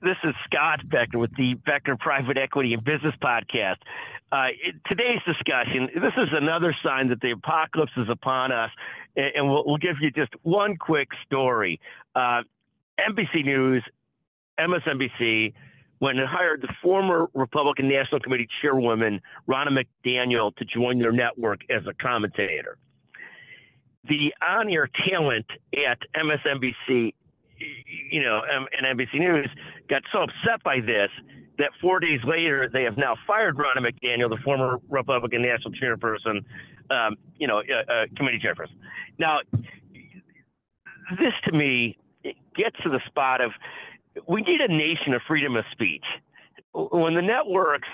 This is Scott Becker with the Becker Private Equity and Business Podcast. Today's discussion, this is another sign that the apocalypse is upon us, and we'll give you just one quick story. NBC News, MSNBC, went and hired the former Republican National Committee Chairwoman, Ronna McDaniel, to join their network as a commentator. The on-air talent at MSNBC and NBC News got so upset by this that 4 days later, they have now fired Ronna McDaniel, the former Republican National Chairperson, committee chairperson. Now, this to me gets to the spot of we need a nation of freedom of speech. When the networks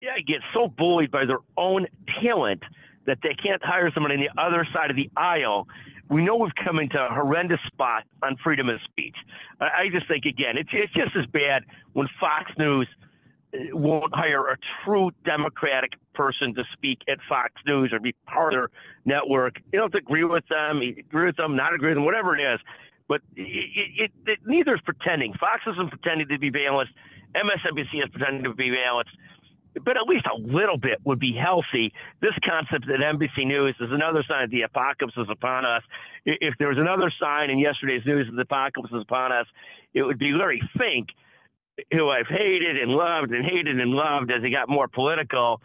get so bullied by their own talent that they can't hire someone on the other side of the aisle, we know we've come into a horrendous spot on freedom of speech. I just think, again, it's just as bad when Fox News won't hire a true Democratic person to speak at Fox News or be part of their network. You don't have to agree with them, not agree with them, whatever it is. But neither is pretending. Fox isn't pretending to be balanced. MSNBC is pretending to be balanced. But at least a little bit would be healthy. This concept at NBC News is another sign that the apocalypse is upon us. If there was another sign in yesterday's news that the apocalypse is upon us, it would be Larry Fink, who I've hated and loved as he got more political,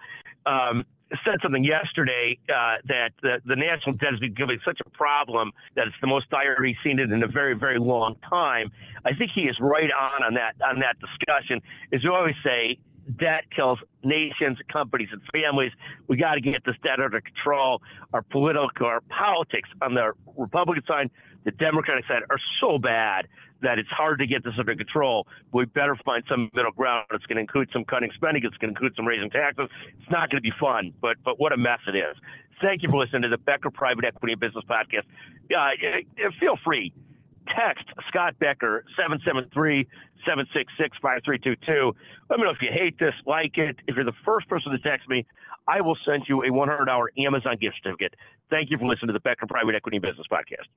said something yesterday that the national debt is becoming such a problem that it's the most dire he's seen it in a very, very long time. I think he is right on that discussion. As you always say, debt kills nations, companies, and families. We got to get this debt under control. Our politics on the Republican side, the Democratic side are so bad that it's hard to get this under control. We better find some middle ground. It's going to include some cutting spending. It's going to include some raising taxes. It's not going to be fun, but what a mess it is. Thank you for listening to the Becker Private Equity and Business Podcast. Feel free. Text Scott Becker, 773-766-5322. Let me know if you hate this, like it. If you're the first person to text me, I will send you a $100 Amazon gift certificate. Thank you for listening to the Becker Private Equity and Business Podcast.